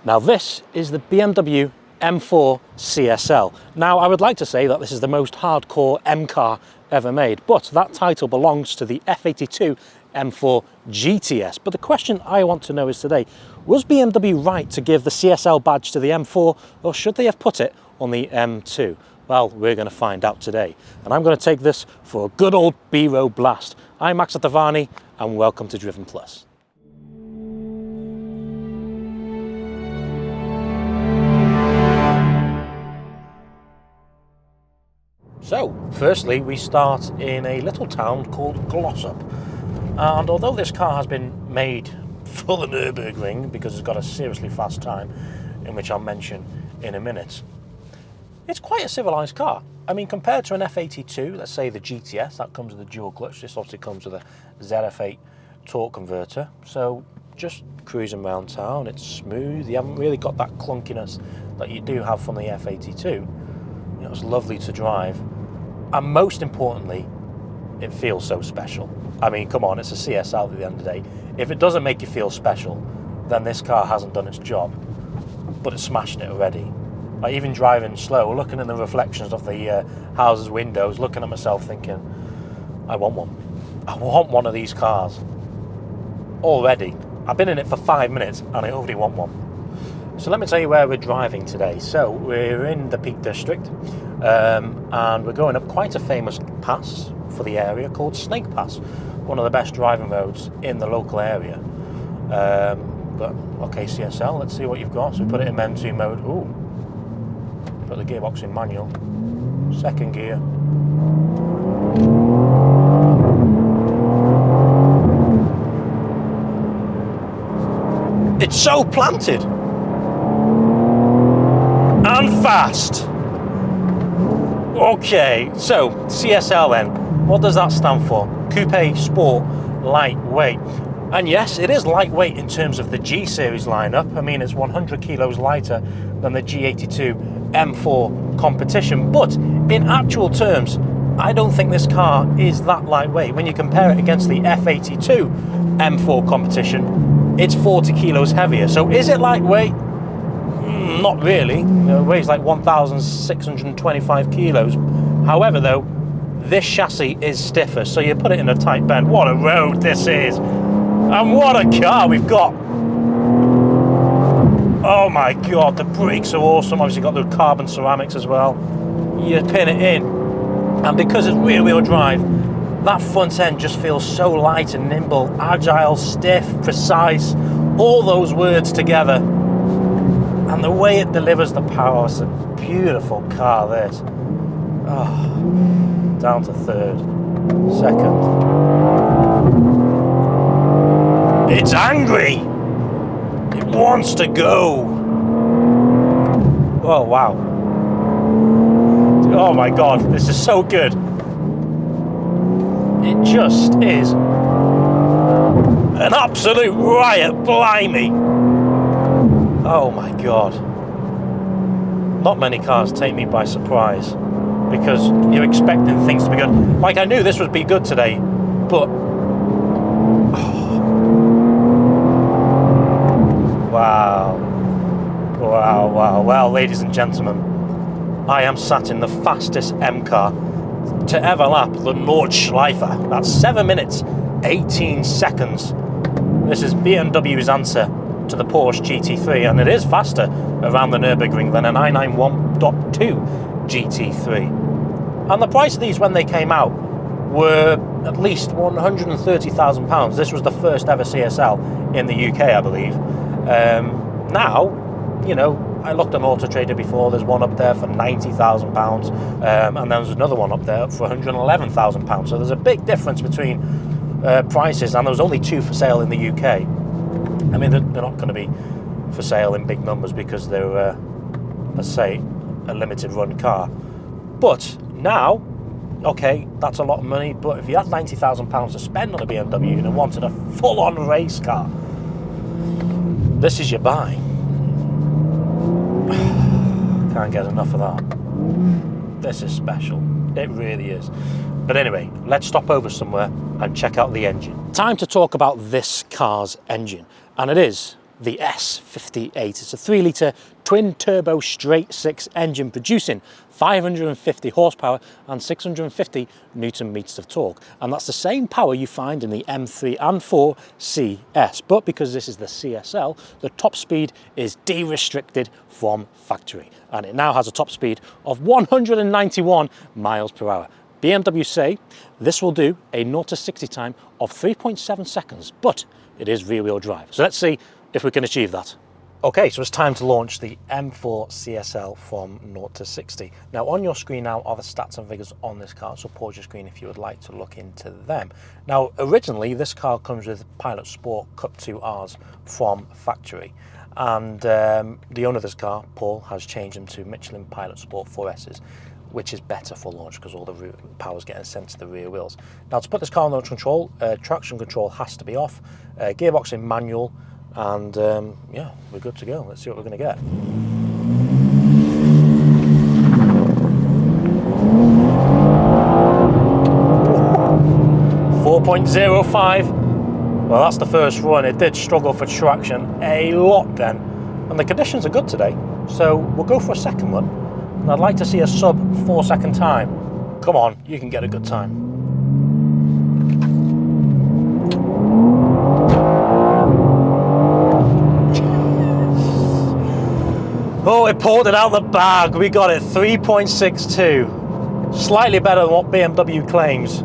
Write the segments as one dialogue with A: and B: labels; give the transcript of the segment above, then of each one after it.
A: Now this is the BMW M4 CSL. Now I would like to say that this is the most hardcore M car ever made, but that title belongs to the F82 M4 GTS. But the question I want to know is today, was BMW right to give the CSL badge to the M4, or should they have put it on the M2? Well, we're going to find out today, and I'm going to take this for a good old B-road blast. I'm Max Attavani, and welcome to Driven Plus. So, firstly, we start in a little town called Glossop. And although this car has been made for the Nürburgring because it's got a seriously fast time, in which I'll mention in a minute, it's quite a civilised car. I mean, compared to an F82, let's say the GTS, that comes with a dual clutch. This obviously comes with a ZF8 torque converter. So just cruising around town, it's smooth. You haven't really got that clunkiness that you do have from the F82. You know, it's lovely to drive. And most importantly, it feels so special. I mean, come on, it's a CSL at the end of the day. If it doesn't make you feel special, then this car hasn't done its job. But it's smashing it already. Like, even driving slow, looking in the reflections of the house's windows, looking at myself thinking, I want one. I want one of these cars. Already. I've been in it for 5 minutes and I already want one. So let me tell you where we're driving today. So we're in the Peak District, and we're going up quite a famous pass for the area called Snake Pass, one of the best driving roads in the local area. But okay, CSL, let's see what you've got. So we put it in M2 mode. Ooh, put the gearbox in manual, second gear. It's so planted and fast. Okay, so CSL then, what does that stand for? Coupe, Sport, Lightweight. And yes, it is lightweight in terms of the G series lineup. I mean, it's 100 kilos lighter than the G82 M4 competition, but in actual terms, I don't think this car is that lightweight. When you compare it against the F82 M4 competition, it's 40 kilos heavier. So is it lightweight? Not really. It weighs like 1,625 kilos. However, though, this chassis is stiffer, so you put it in a tight bend. What a road this is! And what a car we've got! Oh my god, the brakes are awesome. Obviously got the carbon ceramics as well. You pin it in, and because it's rear-wheel drive, that front end just feels so light and nimble, agile, stiff, precise, all those words together. And the way it delivers the power, it's a beautiful car, this. Oh, down to third, second. It's angry! It wants to go! Oh, wow. Oh my god, this is so good. It just is an absolute riot, blimey! Oh my god. Not many cars take me by surprise because you're expecting things to be good. Like, I knew this would be good today, but wow. Wow, wow. Well, ladies and gentlemen, I am sat in the fastest M car to ever lap the Nordschleife. That's 7 minutes, 18 seconds. This is BMW's answer to the Porsche GT3, and it is faster around the Nürburgring than an 991.2 GT3. And the price of these when they came out were at least £130,000. This was the first ever CSL in the UK, I believe. Now, you know, I looked on Auto Trader before, there's one up there for £90,000, and there's another one up there for £111,000. So there's a big difference between prices, and there was only two for sale in the UK. I mean, they're not going to be for sale in big numbers because they're, let's say, a limited run car. But now, okay, that's a lot of money, but if you had £90,000 to spend on a BMW and wanted a full-on race car, this is your buy. Can't get enough of that. This is special. It really is. But anyway, let's stop over somewhere and check out the engine. Time to talk about this car's engine. And it is the S58. It's a 3-litre twin-turbo straight-six engine producing 550 horsepower and 650 Newton-meters of torque. And that's the same power you find in the M3 and 4 CS. But because this is the CSL, the top speed is de-restricted from factory. And it now has a top speed of 191 miles per hour. BMW say this will do a 0 to 60 time of 3.7 seconds, but it is rear-wheel drive. So let's see if we can achieve that. Okay, so it's time to launch the M4 CSL from 0 to 60. Now on your screen now are the stats and figures on this car, so pause your screen if you would like to look into them. Now originally this car comes with Pilot Sport Cup 2Rs from factory, and the owner of this car, Paul, has changed them to Michelin Pilot Sport 4Ss, which is better for launch because all the power's getting sent to the rear wheels. Now to put this car on launch control, traction control has to be off, gearbox in manual, and yeah, we're good to go. Let's see what we're going to get. .05. Well, that's the first run. It did struggle for traction a lot then, and the conditions are good today, so we'll go for a second run, and I'd like to see a sub 4 second time. Come on, you can get a good time. Oh, it pulled it out the bag. We got it 3.62. Slightly better than what BMW claims.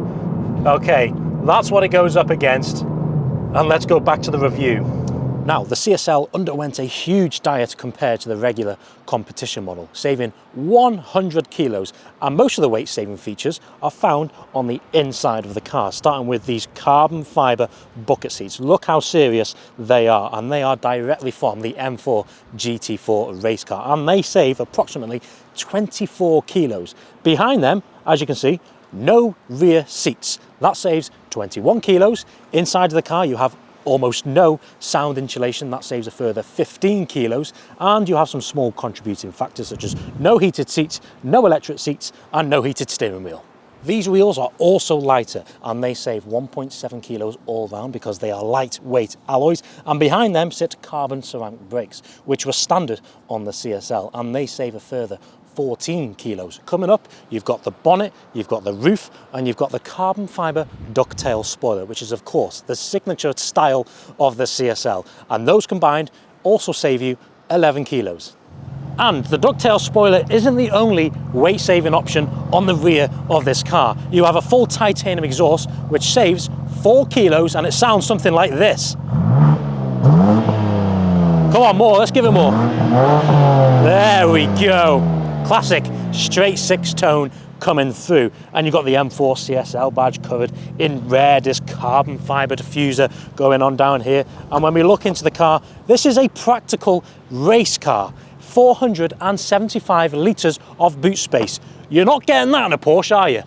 A: Okay, that's what it goes up against. And let's go back to the review. Now, the CSL underwent a huge diet compared to the regular competition model, saving 100 kilos, and most of the weight saving features are found on the inside of the car, starting with these carbon fiber bucket seats. Look how serious they are, and they are directly from the M4 GT4 race car, and they save approximately 24 kilos. Behind them, as you can see, no rear seats. That saves 21 kilos. Inside of the car, you have almost no sound insulation. That saves a further 15 kilos. And you have some small contributing factors such as no heated seats, no electric seats, and no heated steering wheel. These wheels are also lighter, and they save 1.7 kilos all round because they are lightweight alloys. And behind them sit carbon ceramic brakes, which were standard on the CSL, and they save a further 14 kilos. Coming up, you've got the bonnet, you've got the roof, and you've got the carbon fiber ducktail spoiler, which is of course the signature style of the CSL. And those combined also save you 11 kilos. And the ducktail spoiler isn't the only weight-saving option on the rear of this car. You have a full titanium exhaust, which saves 4 kilos, and it sounds something like this. Come on, more, let's give it more. There we go. Classic straight 6-tone coming through, and you've got the M4 CSL badge covered in rare disc carbon fiber diffuser going on down here. And when we look into the car, this is a practical race car. 475 litres of boot space. You're not getting that in a Porsche, are you?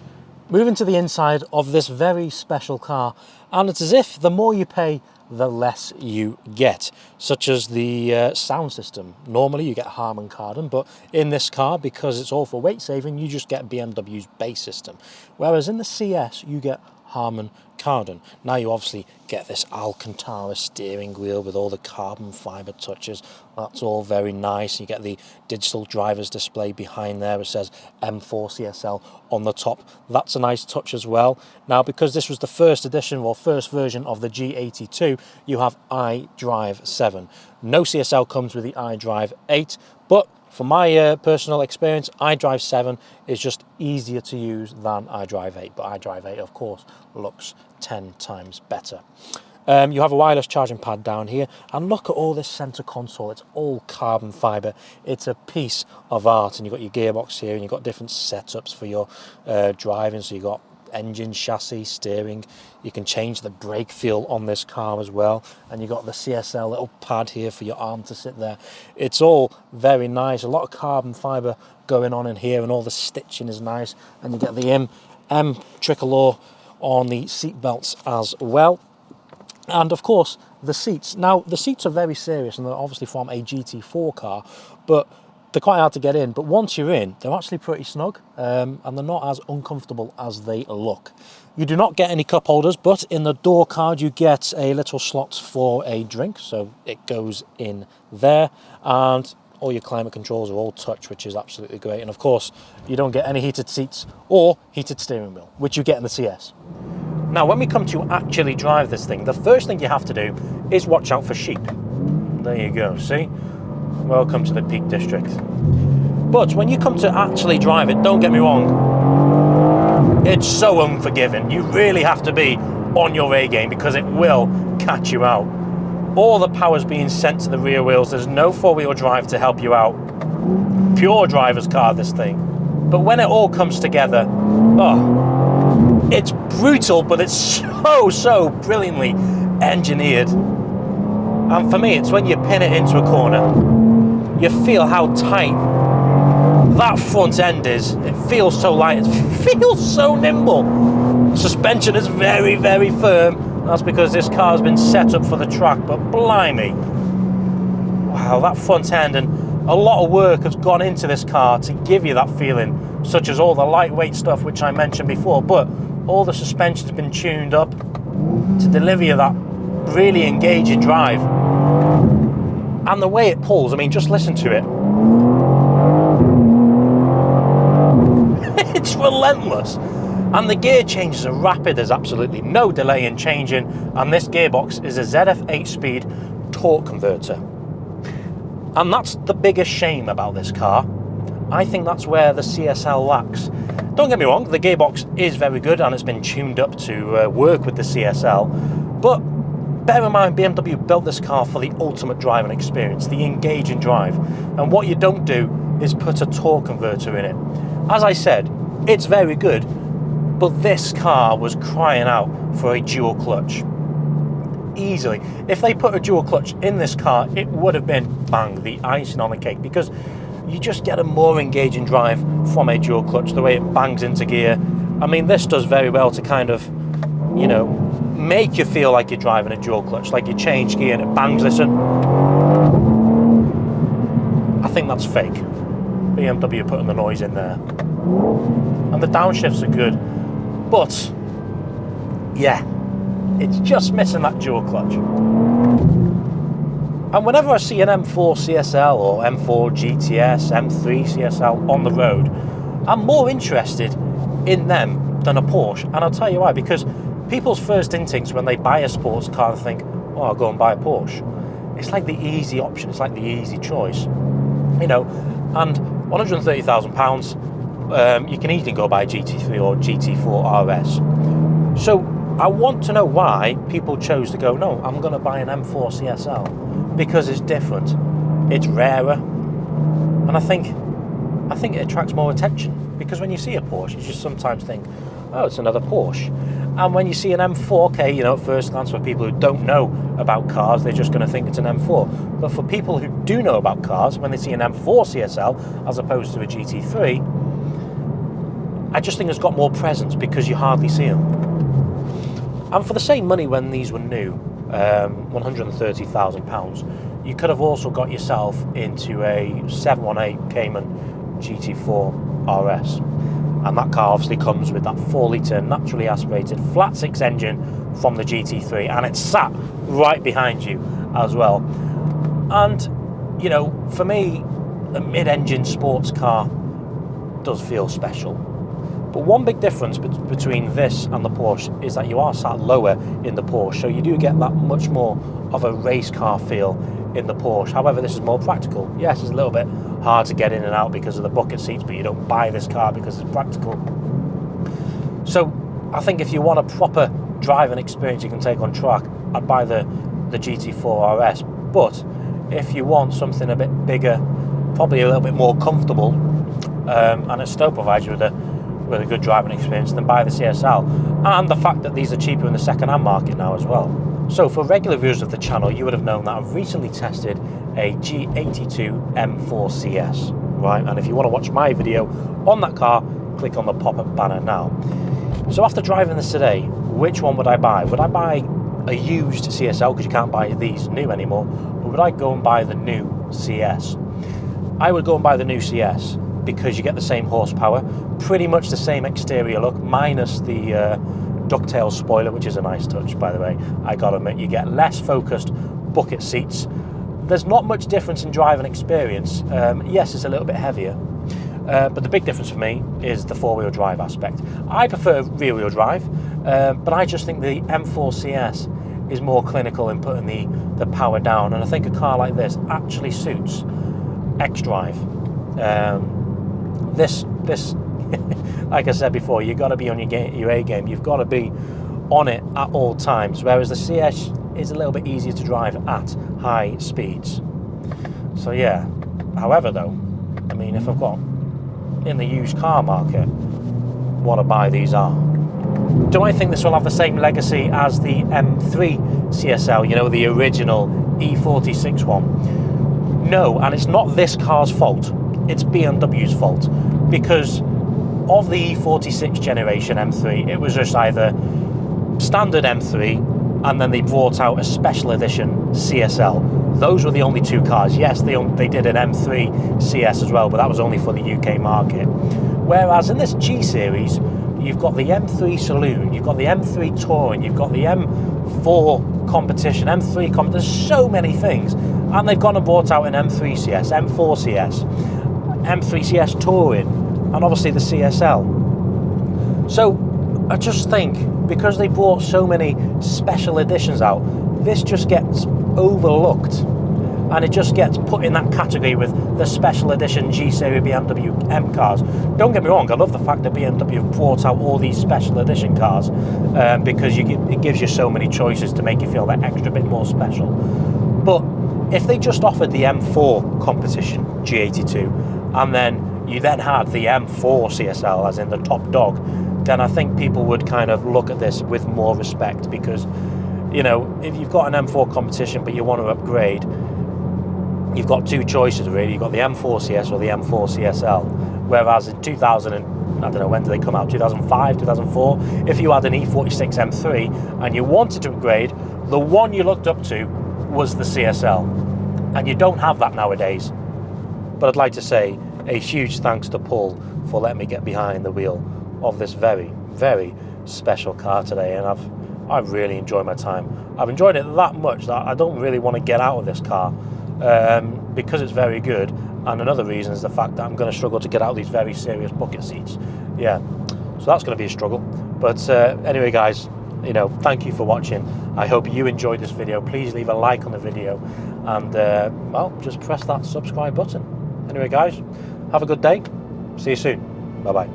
A: Moving to the inside of this very special car, and it's as if the more you pay, the less you get, such as the sound system. Normally you get Harman Kardon, but in this car, because it's all for weight saving, you just get BMW's bass system. Whereas in the CS, you get Harman Kardon. Now you obviously get this Alcantara steering wheel with all the carbon fiber touches. That's all very nice. You get the digital driver's display behind there. It says M4 CSL on the top. That's a nice touch as well. Now, because this was the first edition or first version of the G82, you have iDrive 7. No CSL comes with the iDrive 8, but for my personal experience, iDrive 7 is just easier to use than iDrive 8, but iDrive 8, of course, looks 10 times better. You have a wireless charging pad down here, and look at all this center console. It's all carbon fiber. It's a piece of art, and you've got your gearbox here, and you've got different setups for your driving. So you've got engine, chassis, steering. You can change the brake feel on this car as well, and you've got the CSL little pad here for your arm to sit there. It's all very nice. A lot of carbon fiber going on in here, and all the stitching is nice, and you get the M tricolor on the seat belts as well. And of course the seats. Now the seats are very serious, and they're obviously from a GT4 car, but they're quite hard to get in, but once you're in, they're actually pretty snug, and they're not as uncomfortable as they look. You do not get any cup holders, but in the door card you get a little slot for a drink, so it goes in there, and all your climate controls are all touch, which is absolutely great. And of course, you don't get any heated seats or heated steering wheel, which you get in the CS. Now, when we come to actually drive this thing, the first thing you have to do is watch out for sheep. There you go, see? Welcome to the Peak District. But when you come to actually drive it, don't get me wrong, it's so unforgiving. You really have to be on your A game because it will catch you out. All the power's being sent to the rear wheels. There's no four-wheel drive to help you out. Pure driver's car, this thing. But when it all comes together, oh, it's brutal, but it's so brilliantly engineered. And for me, it's when you pin it into a corner, you feel how tight that front end is. It feels so light, it feels so nimble. Suspension is very firm. That's because this car has been set up for the track, but blimey. Wow, that front end, and a lot of work has gone into this car to give you that feeling, such as all the lightweight stuff which I mentioned before, but all the suspension's been tuned up to deliver you that really engaging drive. And the way it pulls, I mean, just listen to it. It's relentless. And the gear changes are rapid. There's absolutely no delay in changing. And this gearbox is a ZF 8-speed torque converter. And that's the biggest shame about this car. I think that's where the CSL lacks. Don't get me wrong, the gearbox is very good and it's been tuned up to work with the CSL. But bear in mind, BMW built this car for the ultimate driving experience, the engaging drive. And what you don't do is put a torque converter in it. As I said, it's very good, but this car was crying out for a dual clutch. Easily. If they put a dual clutch in this car, it would have been, bang, the icing on the cake, because you just get a more engaging drive from a dual clutch, the way it bangs into gear. I mean, this does very well to kind of, you know, make you feel like you're driving a dual clutch, like you change gear and it bangs. Listen, I think that's fake. BMW putting the noise in there. And the downshifts are good, but yeah, it's just missing that dual clutch. And whenever I see an M4 CSL or M4 GTS, M3 CSL on the road, I'm more interested in them than a Porsche. And I'll tell you why, because people's first instincts when they buy a sports car, they think, oh, I'll go and buy a Porsche. It's like the easy option, it's like the easy choice. You know, and £130,000, you can easily go buy a GT3 or GT4 RS. So I want to know why people chose to go, no, I'm going to buy an M4 CSL, because it's different, it's rarer, and I think it attracts more attention, because when you see a Porsche, you just sometimes think, oh, it's another Porsche. And when you see an M4, okay, you know, at first glance, for people who don't know about cars, they're just going to think it's an M4. But for people who do know about cars, when they see an M4 CSL as opposed to a GT3, I just think it's got more presence because you hardly see them. And for the same money when these were new, £130,000, you could have also got yourself into a 718 Cayman GT4 RS. And that car obviously comes with that 4-litre naturally aspirated flat 6 engine from the GT3, and it's sat right behind you as well. And, you know, for me, a mid-engine sports car does feel special. But one big difference between this and the Porsche is that you are sat lower in the Porsche, so you do get that much more of a race car feel in the Porsche. However, this is more practical. Yes, it's a little bit hard to get in and out because of the bucket seats, but you don't buy this car because it's practical. So I think if you want a proper driving experience you can take on track, I'd buy the GT4 RS. But if you want something a bit bigger, probably a little bit more comfortable, and it still provides you with a good driving experience, then buy the CSL. And the fact that these are cheaper in the second-hand market now as well. So for regular viewers of the channel, you would have known that I've recently tested a G82 M4 CS, right? And if you want to watch my video on that car, click on the pop-up banner now. So after driving this today, which one would I buy? Would I buy a used CSL, because you can't buy these new anymore, or would I go and buy the new CS? I would go and buy the new CS because you get the same horsepower, pretty much the same exterior look, minus the ducktail spoiler, which is a nice touch, by the way. I gotta admit, you get less focused bucket seats. There's not much difference in driving experience. Yes, it's a little bit heavier, but the big difference for me is the four-wheel drive aspect. I prefer rear-wheel drive, but I just think the M4 CS is more clinical in putting the power down, and I think a car like this actually suits X-Drive. This like I said before, you've got to be on your A game. You've got to be on it at all times, whereas the CS is a little bit easier to drive at high speeds. So yeah, however though, I mean, if I've got in the used car market, what a buy these are. Do I think this will have the same legacy as the M3 CSL, you know, the original E46 one? No, and it's not this car's fault, it's BMW's fault, because of the E46 generation M3, it was just either standard M3 and then they brought out a special edition CSL. Those were the only two cars. Yes, they did an M3 CS as well, but that was only for the UK market. Whereas in this G series, you've got the M3 Saloon, you've got the M3 Touring, you've got the M4 Competition, M3 Competition, there's so many things. And they've gone and brought out an M3 CS, M4 CS, M3 CS Touring, and obviously the CSL. So I just think, because they brought so many special editions out, this just gets overlooked, and it just gets put in that category with the special edition G-Series BMW M cars. Don't get me wrong, I love the fact that BMW have brought out all these special edition cars, because it gives you so many choices to make you feel that extra bit more special. But if they just offered the M4 Competition G82, and then you then had the M4 CSL as in the top dog, then I think people would kind of look at this with more respect, because, you know, if you've got an M4 Competition but you want to upgrade, you've got two choices really. You've got the M4 CS or the M4 CSL. Whereas in 2000, I don't know, when did they come out? 2005, 2004? If you had an E46 M3 and you wanted to upgrade, the one you looked up to was the CSL. And you don't have that nowadays. But I'd like to say a huge thanks to Paul for letting me get behind the wheel of this very, very special car today, and I've really enjoyed my time. I've enjoyed it that much that I don't really want to get out of this car, because it's very good, and another reason is the fact that I'm going to struggle to get out of these very serious bucket seats. Yeah, so that's going to be a struggle. But anyway guys, you know, thank you for watching. I hope you enjoyed this video. Please leave a like on the video, and well, just press that subscribe button. Anyway guys, have a good day. See you soon. Bye bye.